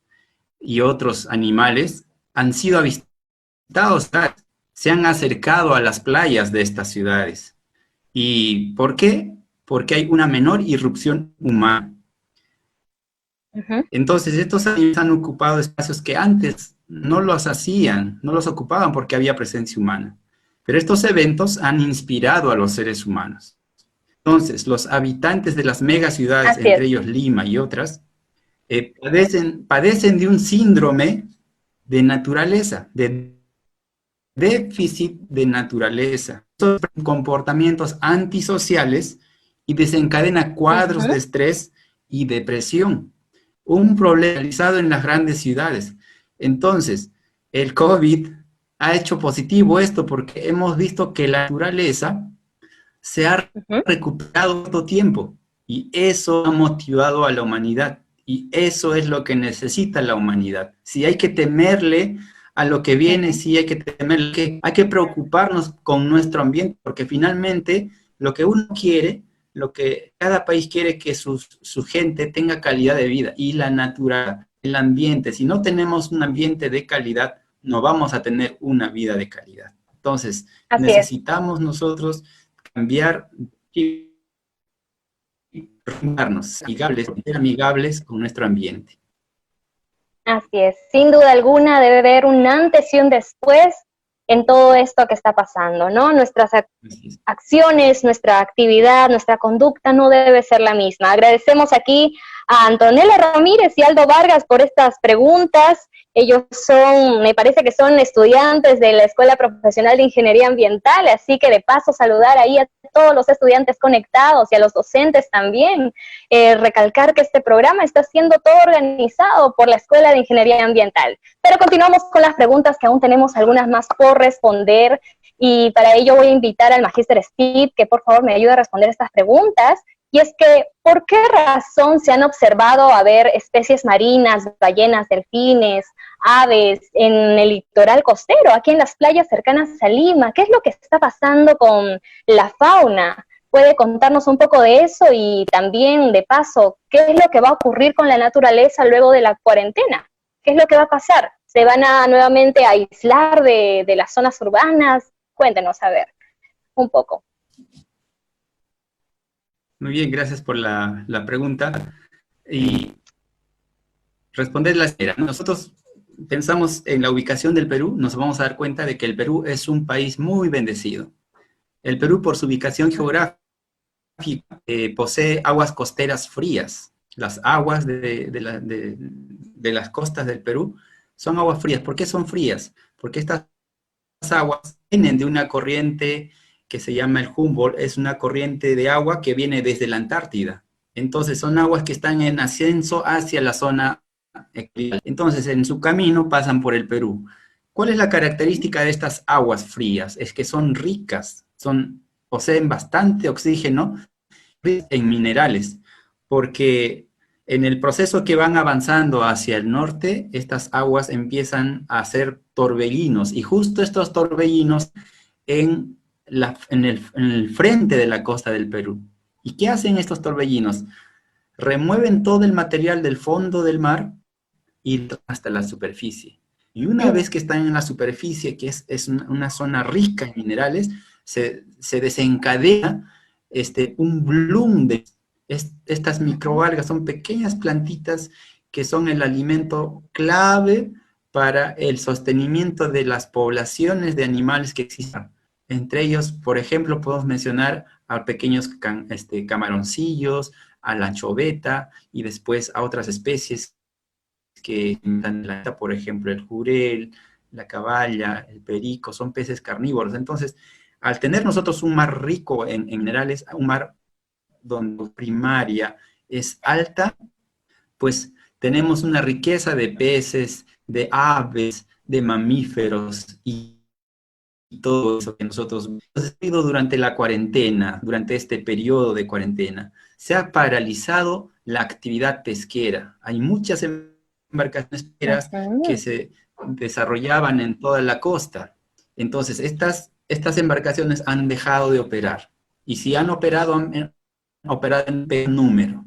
y otros animales han sido avistados, se han acercado a las playas de estas ciudades. ¿Y por qué? Porque hay una menor irrupción humana. Entonces, estos animales han ocupado espacios que antes no los hacían, no los ocupaban porque había presencia humana. Pero estos eventos han inspirado a los seres humanos. Entonces, los habitantes de las megaciudades, entre ellos Lima y otras, padecen de un síndrome de naturaleza, de déficit de naturaleza. Son comportamientos antisociales y desencadena cuadros de estrés y depresión. Un problema realizado en las grandes ciudades. Entonces, el COVID ha hecho positivo esto porque hemos visto que la naturaleza se ha recuperado todo tiempo y eso ha motivado a la humanidad y eso es lo que necesita la humanidad. Si hay que temerle a lo que viene, sí hay que temerle, hay que preocuparnos con nuestro ambiente porque finalmente lo que uno quiere, lo que cada país quiere que su gente tenga calidad de vida y la naturaleza, el ambiente. Si no tenemos un ambiente de calidad, no vamos a tener una vida de calidad. Entonces, necesitamos nosotros cambiar y ser amigables con nuestro ambiente. Así es, sin duda alguna debe haber un antes y un después en todo esto que está pasando, ¿no? Nuestras acciones, nuestra actividad, nuestra conducta no debe ser la misma. Agradecemos aquí a Antonella Ramírez y Aldo Vargas por estas preguntas. Ellos me parece que son estudiantes de la Escuela Profesional de Ingeniería Ambiental, así que de paso saludar ahí a todos los estudiantes conectados y a los docentes también. Recalcar que este programa está siendo todo organizado por la Escuela de Ingeniería Ambiental. Pero continuamos con las preguntas, que aún tenemos algunas más por responder, y para ello voy a invitar al Magíster Steve que por favor me ayude a responder estas preguntas. Y es que, ¿por qué razón se han observado especies marinas, ballenas, delfines, aves en el litoral costero, aquí en las playas cercanas a Lima? ¿Qué es lo que está pasando con la fauna? ¿Puede contarnos un poco de eso? Y también, de paso, ¿qué es lo que va a ocurrir con la naturaleza luego de la cuarentena? ¿Qué es lo que va a pasar? ¿Se van a nuevamente a aislar de las zonas urbanas? Cuéntenos, a ver, un poco. Muy bien, gracias por la pregunta. Y responderla era, nosotros pensamos en la ubicación del Perú, nos vamos a dar cuenta de que el Perú es un país muy bendecido. El Perú, por su ubicación geográfica, posee aguas costeras frías. Las aguas de las costas del Perú son aguas frías. ¿Por qué son frías? Porque estas aguas vienen de una corriente que se llama el Humboldt, es una corriente de agua que viene desde la Antártida. Entonces son aguas que están en ascenso hacia la zona equatorial. Entonces en su camino pasan por el Perú. ¿Cuál es la característica de estas aguas frías? Es que son ricas, poseen bastante oxígeno en minerales, porque en el proceso que van avanzando hacia el norte, estas aguas empiezan a ser torbellinos, y justo estos torbellinos en el frente de la costa del Perú. ¿Y qué hacen estos torbellinos? Remueven todo el material del fondo del mar y hasta la superficie. Y una vez que están en la superficie, que es una zona rica en minerales, se desencadena un bloom de estas microalgas. Son pequeñas plantitas que son el alimento clave para el sostenimiento de las poblaciones de animales que existen. Entre ellos, por ejemplo, podemos mencionar a pequeños camaroncillos, a la anchoveta y después a otras especies que, por ejemplo, el jurel, la caballa, el perico, son peces carnívoros. Entonces, al tener nosotros un mar rico en minerales, un mar donde la primaria es alta, pues tenemos una riqueza de peces, de aves, de mamíferos y todo eso que nosotros hemos vivido durante la cuarentena, durante este periodo de cuarentena. Se ha paralizado la actividad pesquera. Hay muchas embarcaciones pesqueras que se desarrollaban en toda la costa. Entonces, estas embarcaciones han dejado de operar. Y si han operado en pequeño número.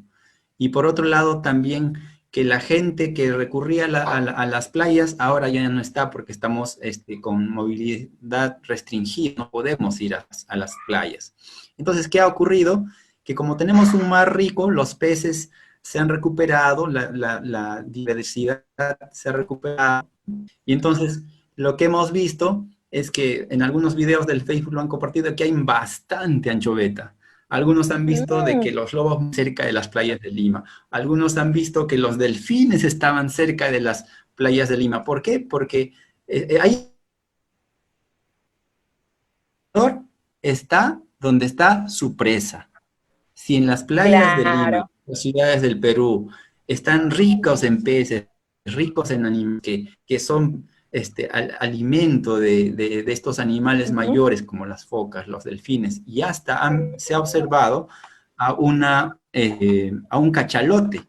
y por otro lado también que la gente que recurría a las playas ahora ya no está porque estamos con movilidad restringida, no podemos ir a las playas. Entonces, ¿qué ha ocurrido? Que como tenemos un mar rico, los peces se han recuperado, la diversidad se ha recuperado, y entonces lo que hemos visto es que en algunos videos del Facebook lo han compartido que hay bastante anchoveta. Algunos han visto de que los lobos cerca de las playas de Lima. Algunos han visto que los delfines estaban cerca de las playas de Lima. ¿Por qué? Porque ahí está donde está su presa. Si en las playas de Lima, las ciudades del Perú, están ricos en peces, ricos en animales, que son alimento de estos animales mayores como las focas, los delfines, y hasta se ha observado a un cachalote.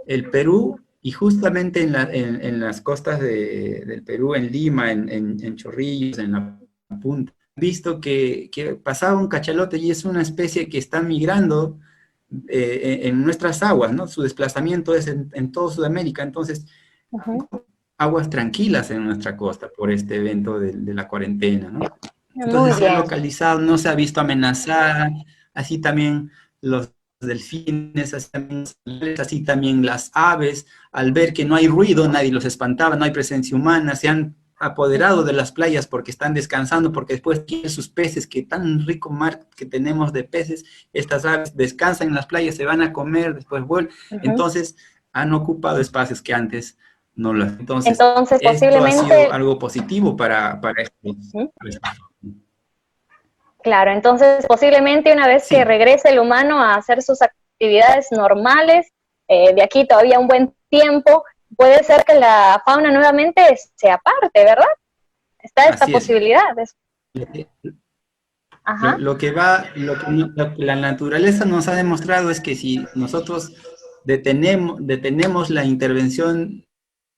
El Perú, y justamente en las costas del Perú, en Lima, en Chorrillos, en la punta, visto que pasaba un cachalote y es una especie que está migrando en nuestras aguas, ¿no? Su desplazamiento es en toda Sudamérica, entonces aguas tranquilas en nuestra costa por este evento de la cuarentena, ¿no? Entonces se ha localizado, no se ha visto amenazada, así también los delfines, así también las aves, al ver que no hay ruido, nadie los espantaba, no hay presencia humana, se han apoderado de las playas porque están descansando, porque después tienen sus peces, que tan rico mar que tenemos de peces, estas aves descansan en las playas, se van a comer, después vuelven, entonces han ocupado espacios que antes no lo hacían. Entonces posiblemente esto ha sido algo positivo para esto. Claro, entonces posiblemente una vez que regrese el humano a hacer sus actividades normales, de aquí todavía un buen tiempo, puede ser que la fauna nuevamente se aparte, ¿verdad? Está esta posibilidad. Lo que la naturaleza nos ha demostrado es que si nosotros detenemos la intervención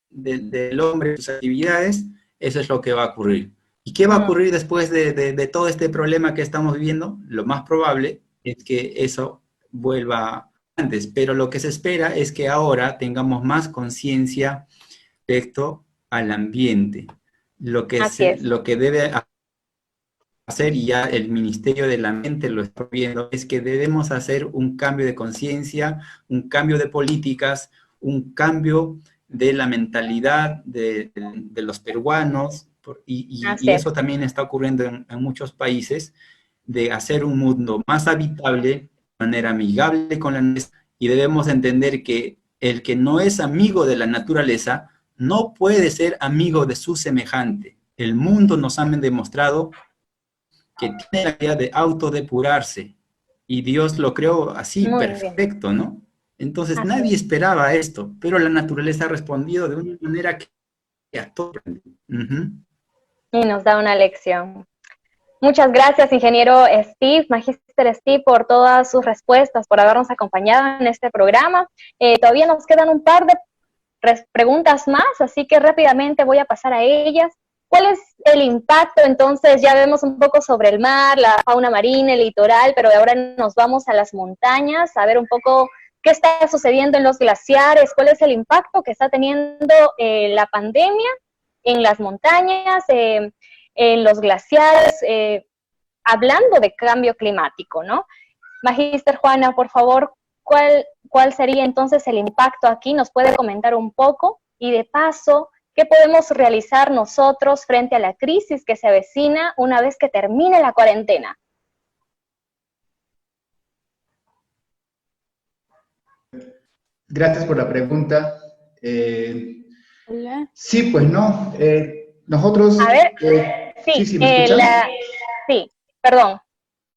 del hombre en sus actividades, eso es lo que va a ocurrir. ¿Y qué va a ocurrir después de todo este problema que estamos viviendo? Lo más probable es que eso vuelva antes, pero lo que se espera es que ahora tengamos más conciencia respecto al ambiente. Lo que debe hacer, y ya el Ministerio del Ambiente lo está viendo, es que debemos hacer un cambio de conciencia, un cambio de políticas, un cambio de la mentalidad de los peruanos, y eso también está ocurriendo en muchos países, de hacer un mundo más habitable, de manera amigable con la naturaleza, y debemos entender que el que no es amigo de la naturaleza no puede ser amigo de su semejante. El mundo nos ha demostrado que tiene la idea de autodepurarse, y Dios lo creó así, perfecto, ¿no? Entonces nadie esperaba esto, pero la naturaleza ha respondido de una manera que a todos. Y nos da una lección. Muchas gracias, ingeniero Steve, Magíster Steve, por todas sus respuestas, por habernos acompañado en este programa. Todavía nos quedan un par de preguntas más, así que rápidamente voy a pasar a ellas. ¿Cuál es el impacto? Entonces ya vemos un poco sobre el mar, la fauna marina, el litoral, pero ahora nos vamos a las montañas, a ver un poco qué está sucediendo en los glaciares, cuál es el impacto que está teniendo la pandemia en las montañas, en los glaciares, hablando de cambio climático, ¿no? Magíster Juana, por favor, ¿cuál sería entonces el impacto aquí? ¿Nos puede comentar un poco? Y de paso, ¿qué podemos realizar nosotros frente a la crisis que se avecina una vez que termine la cuarentena? Gracias por la pregunta. Hola. Sí, pues no. Nosotros... A ver, sí, ¿me escuchan? sí, perdón.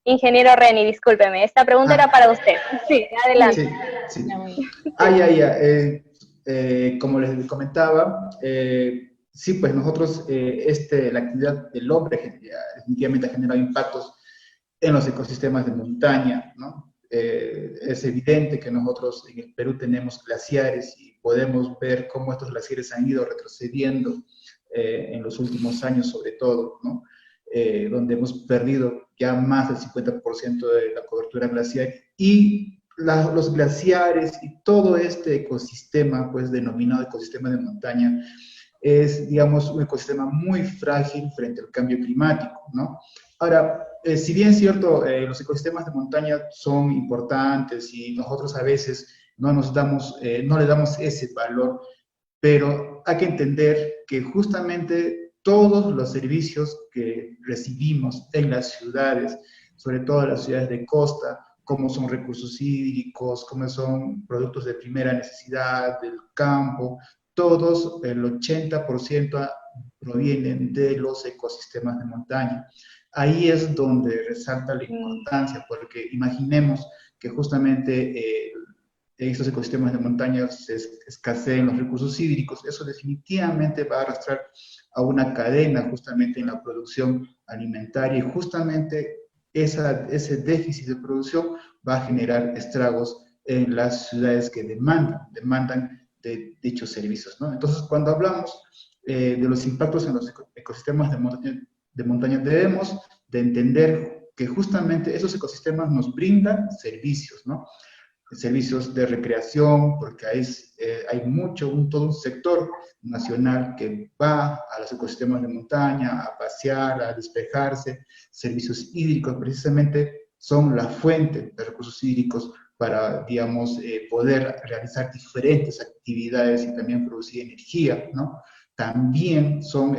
Ingeniero Reni, discúlpeme, esta pregunta era para usted. Sí, adelante. Sí. Como les comentaba, sí, pues nosotros, la actividad del hombre definitivamente ha generado impactos en los ecosistemas de montaña, ¿no? Es evidente que nosotros en el Perú tenemos glaciares y podemos ver cómo estos glaciares han ido retrocediendo en los últimos años, sobre todo, ¿no? Donde hemos perdido ya más del 50% de la cobertura glaciar, y los glaciares y todo este ecosistema, pues denominado ecosistema de montaña, es, digamos, un ecosistema muy frágil frente al cambio climático, ¿no? Ahora, si bien es cierto, los ecosistemas de montaña son importantes y nosotros a veces no le damos ese valor, pero hay que entender que justamente todos los servicios que recibimos en las ciudades, sobre todo en las ciudades de costa, como son recursos hídricos, como son productos de primera necesidad, del campo, todos, el 80% provienen de los ecosistemas de montaña. Ahí es donde resalta la importancia, porque imaginemos que justamente en estos ecosistemas de montaña se escasean los recursos hídricos, eso definitivamente va a arrastrar a una cadena justamente en la producción alimentaria, y justamente ese déficit de producción va a generar estragos en las ciudades que demandan de dichos servicios, ¿no? Entonces, cuando hablamos de los impactos en los ecosistemas de montaña, debemos de entender que justamente esos ecosistemas nos brindan servicios, ¿no? Servicios de recreación, porque hay todo un sector nacional que va a los ecosistemas de montaña a pasear, a despejarse. Servicios hídricos precisamente son la fuente de recursos hídricos para, digamos, poder realizar diferentes actividades y también producir energía, ¿no? También son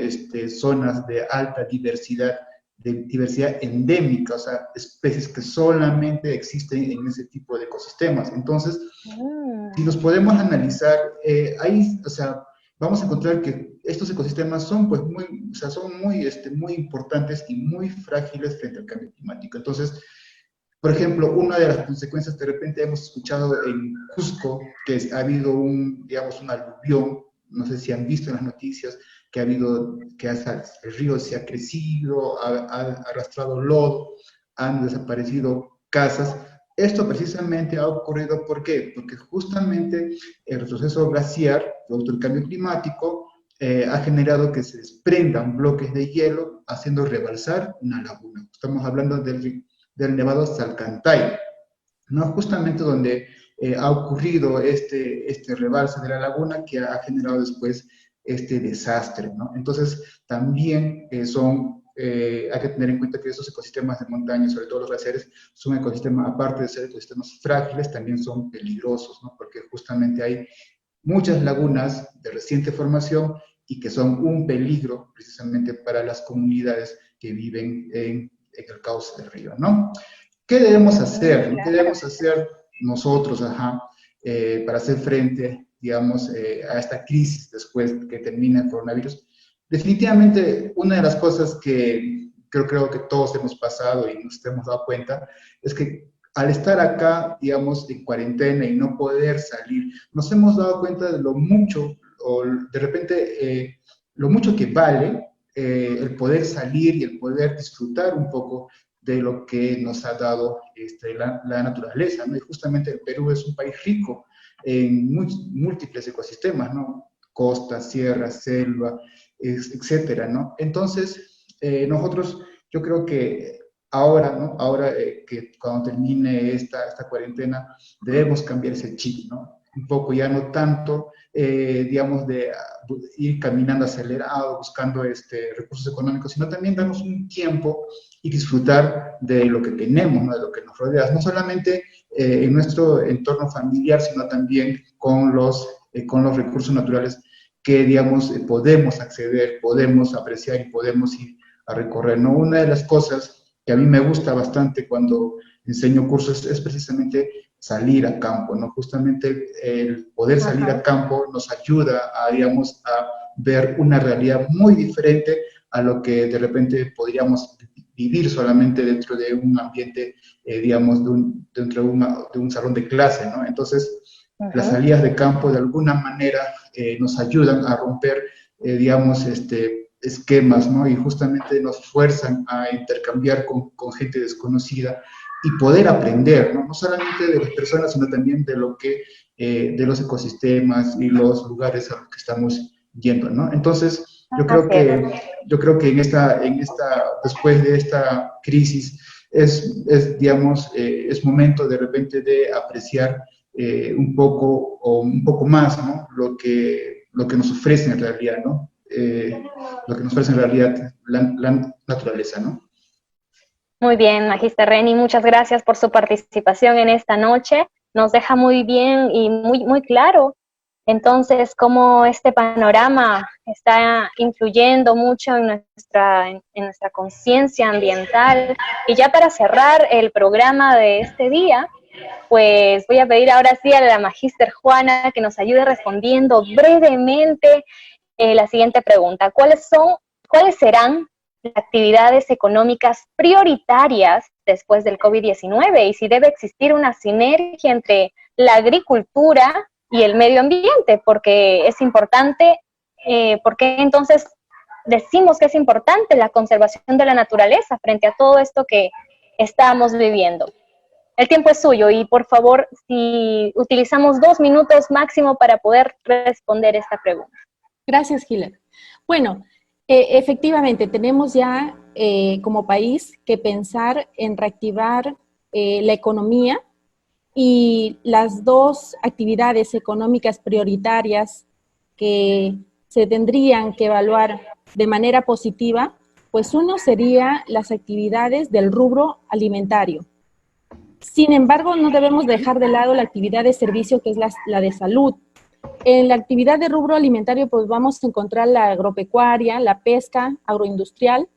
zonas de alta diversidad endémica, o sea, especies que solamente existen en ese tipo de ecosistemas. Entonces, si nos podemos analizar, o sea, vamos a encontrar que estos ecosistemas son, pues, muy importantes y muy frágiles frente al cambio climático. Entonces, por ejemplo, una de las consecuencias, de repente hemos escuchado en Cusco que ha habido un aluvión, no sé si han visto en las noticias, el río se ha crecido, ha arrastrado lodo, han desaparecido casas. Esto precisamente ha ocurrido, ¿por qué? Porque justamente el retroceso glaciar, producto del cambio climático, ha generado que se desprendan bloques de hielo, haciendo rebalsar una laguna. Estamos hablando del Nevado Salcantay, ¿no? Justamente donde ha ocurrido este rebalse de la laguna que ha generado después este desastre, ¿no? Entonces, también hay que tener en cuenta que estos ecosistemas de montaña, sobre todo los glaciares, son ecosistemas, aparte de ser ecosistemas frágiles, también son peligrosos, ¿no? Porque justamente hay muchas lagunas de reciente formación y que son un peligro precisamente para las comunidades que viven en el cauce del río, ¿no? ¿Qué debemos hacer? ¿Qué debemos hacer nosotros, para hacer frente, digamos, a esta crisis después que termine el coronavirus? Definitivamente, una de las cosas que creo que todos hemos pasado y nos hemos dado cuenta es que al estar acá, digamos, en cuarentena y no poder salir, nos hemos dado cuenta de lo mucho, o de repente, lo mucho que vale el poder salir y el poder disfrutar un poco de lo que nos ha dado la naturaleza, ¿no? Y justamente el Perú es un país rico en múltiples ecosistemas, ¿no? Costa, sierra, selva, etcétera, ¿no? Entonces, yo creo que ahora, ¿no? Ahora que cuando termine esta cuarentena, debemos cambiar ese chip, ¿no? Un poco, ya no tanto, digamos, de ir caminando acelerado, buscando recursos económicos, sino también darnos un tiempo y disfrutar de lo que tenemos, ¿no? De lo que nos rodea, no solamente en nuestro entorno familiar, sino también con los recursos naturales que, digamos, podemos acceder, podemos apreciar y podemos ir a recorrer, ¿no? Una de las cosas que a mí me gusta bastante cuando enseño cursos es precisamente salir a campo, ¿no? Justamente el poder salir a campo nos ayuda a, digamos, a ver una realidad muy diferente a lo que de repente podríamos vivir solamente dentro de un ambiente, digamos, dentro de un salón de clase, ¿no? Entonces, las salidas de campo de alguna manera nos ayudan a romper, digamos, esquemas, ¿no? Y justamente nos fuerzan a intercambiar con gente desconocida y poder aprender, ¿no? No solamente de las personas, sino también de de los ecosistemas y los lugares a los que estamos yendo, ¿no? Entonces, yo creo que después de esta crisis, digamos, es momento de repente de apreciar un poco o un poco más, ¿no? Lo que nos ofrece en realidad, ¿no? Lo que nos ofrece en realidad la naturaleza, ¿no? Muy bien, Magister Reni, muchas gracias por su participación en esta noche. Nos deja muy bien y muy claro, entonces, cómo este panorama está influyendo mucho en nuestra conciencia ambiental. Y ya para cerrar el programa de este día, pues voy a pedir ahora sí a la Magister Juana que nos ayude respondiendo brevemente la siguiente pregunta. ¿Cuáles serán las actividades económicas prioritarias después del COVID-19 y si debe existir una sinergia entre la agricultura y el medio ambiente? Porque es importante, porque entonces decimos que es importante la conservación de la naturaleza frente a todo esto que estamos viviendo. El tiempo es suyo y por favor, si utilizamos 2 minutos máximo para poder responder esta pregunta. Gracias, Hilary. Bueno, efectivamente, tenemos ya como país que pensar en reactivar la economía y las dos actividades económicas prioritarias que se tendrían que evaluar de manera positiva, pues uno sería las actividades del rubro alimentario. Sin embargo, no debemos dejar de lado la actividad de servicio que es la de salud. En la actividad de rubro alimentario, pues vamos a encontrar la agropecuaria, la pesca agroindustrial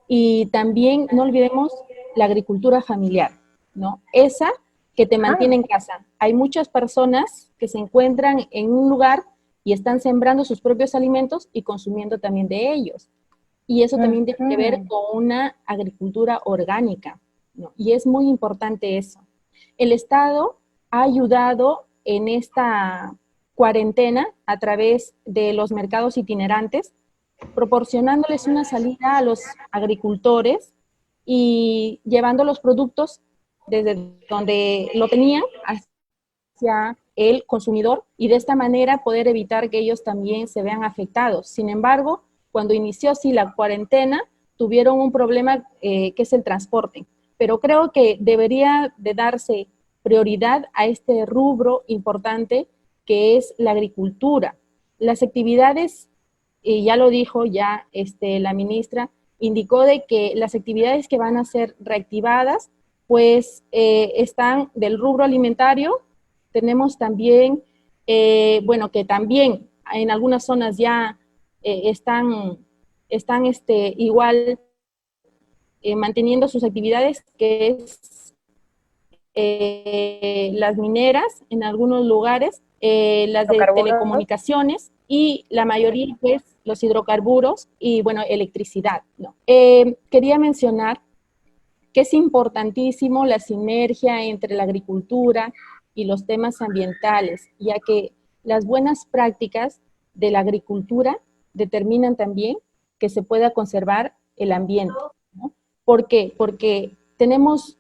y también, no olvidemos, la agricultura familiar, ¿no? Esa que te mantiene en casa. Hay muchas personas que se encuentran en un lugar y están sembrando sus propios alimentos y consumiendo también de ellos. Y eso también tiene que ver con una agricultura orgánica, ¿no? Y es muy importante eso. El Estado ha ayudado en esta cuarentena a través de los mercados itinerantes, proporcionándoles una salida a los agricultores y llevando los productos desde donde lo tenían hacia el consumidor y de esta manera poder evitar que ellos también se vean afectados. Sin embargo, cuando inició así la cuarentena, tuvieron un problema que es el transporte, pero creo que debería de darse prioridad a este rubro importante que es la agricultura. Las actividades, ya lo dijo ya la ministra, indicó de que las actividades que van a ser reactivadas, pues están del rubro alimentario. Tenemos también, bueno, que también en algunas zonas ya están igual manteniendo sus actividades, que es las mineras en algunos lugares, las de telecomunicaciones y la mayoría, pues, los hidrocarburos y, bueno, electricidad, ¿no? Quería mencionar que es importantísimo la sinergia entre la agricultura y los temas ambientales, ya que las buenas prácticas de la agricultura determinan también que se pueda conservar el ambiente, ¿no? ¿Por qué? Porque tenemos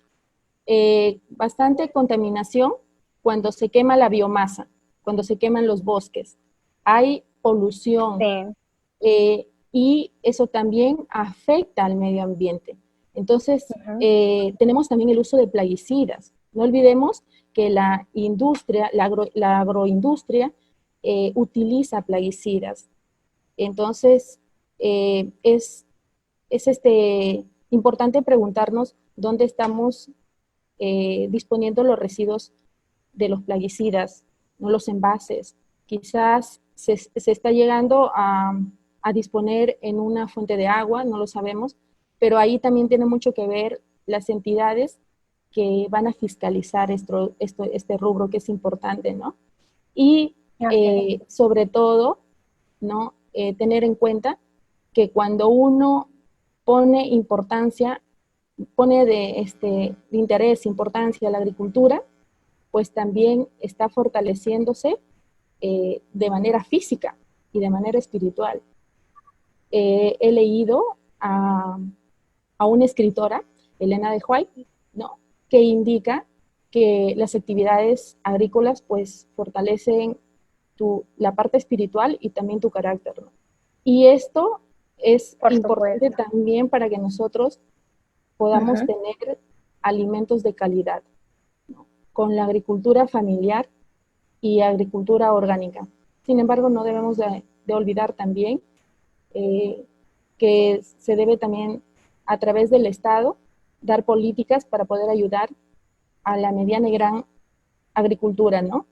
bastante contaminación cuando se quema la biomasa, cuando se queman los bosques. Hay polución y eso también afecta al medio ambiente. Entonces, tenemos también el uso de plaguicidas. No olvidemos que la industria, la agroindustria, utiliza plaguicidas. Entonces, es importante preguntarnos dónde estamos disponiendo los residuos de los plaguicidas, no los envases. Quizás se está llegando a disponer en una fuente de agua, no lo sabemos, pero ahí también tiene mucho que ver las entidades que van a fiscalizar este rubro que es importante, ¿no? Y sobre todo, ¿no? Tener en cuenta que cuando uno pone de interés, importancia a la agricultura, pues también está fortaleciéndose de manera física y de manera espiritual. He leído a una escritora, Elena de White, ¿no?, que indica que las actividades agrícolas pues fortalecen la parte espiritual y también tu carácter, ¿no? Y esto es importante también para que nosotros podamos tener alimentos de calidad, ¿no? Con la agricultura familiar y agricultura orgánica. Sin embargo, no debemos de olvidar también que se debe también, a través del Estado, dar políticas para poder ayudar a la mediana y gran agricultura, ¿no?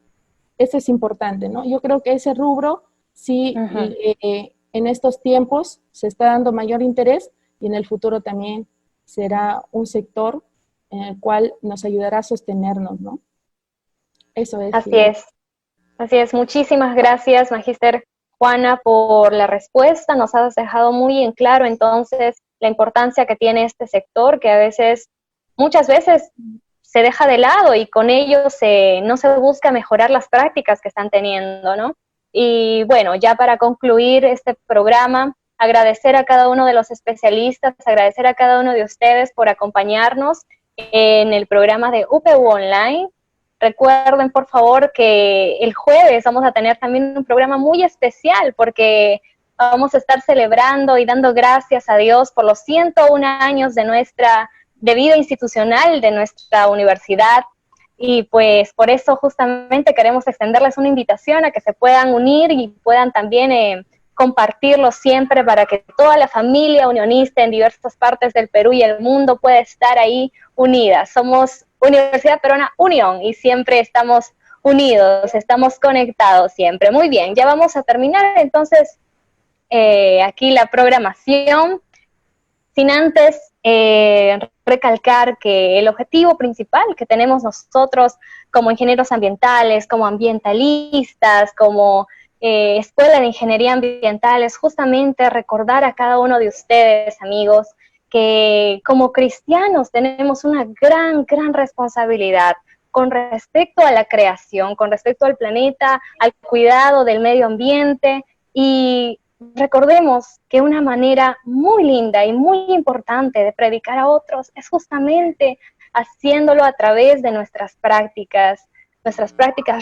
Eso es importante, ¿no? Yo creo que ese rubro, sí, en estos tiempos se está dando mayor interés y en el futuro también será un sector en el cual nos ayudará a sostenernos, ¿no? Eso es. Así es. Así es. Muchísimas gracias, Magíster Juana, por la respuesta. Nos has dejado muy en claro entonces la importancia que tiene este sector, que a veces, muchas veces se deja de lado y con ello no se busca mejorar las prácticas que están teniendo, ¿no? Y bueno, ya para concluir este programa, agradecer a cada uno de los especialistas, agradecer a cada uno de ustedes por acompañarnos en el programa de UPU Online. Recuerden, por favor, que el jueves vamos a tener también un programa muy especial porque vamos a estar celebrando y dando gracias a Dios por los 101 años de vida institucional de nuestra universidad. Y pues por eso justamente queremos extenderles una invitación a que se puedan unir y puedan también compartirlo siempre para que toda la familia unionista en diversas partes del Perú y el mundo pueda estar ahí unida. Somos Universidad Peruana Unión y siempre estamos unidos, estamos conectados siempre. Muy bien, ya vamos a terminar entonces aquí la programación, sin antes recalcar que el objetivo principal que tenemos nosotros como ingenieros ambientales, como ambientalistas, como Escuela de Ingeniería Ambiental es justamente recordar a cada uno de ustedes, amigos, que como cristianos tenemos una gran responsabilidad con respecto a la creación, con respecto al planeta, al cuidado del medio ambiente, y recordemos que una manera muy linda y muy importante de predicar a otros es justamente haciéndolo a través de nuestras prácticas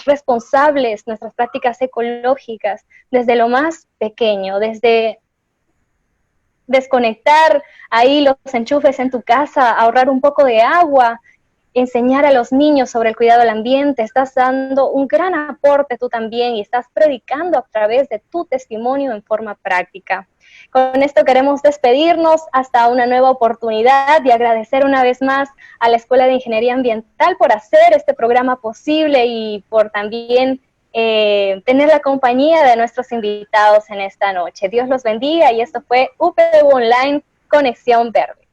responsables, nuestras prácticas ecológicas, desde lo más pequeño, desde desconectar ahí los enchufes en tu casa, ahorrar un poco de agua, enseñar a los niños sobre el cuidado del ambiente. Estás dando un gran aporte tú también y estás predicando a través de tu testimonio en forma práctica. Con esto queremos despedirnos hasta una nueva oportunidad y agradecer una vez más a la Escuela de Ingeniería Ambiental por hacer este programa posible y por también tener la compañía de nuestros invitados en esta noche. Dios los bendiga y esto fue UPU Online Conexión Verde.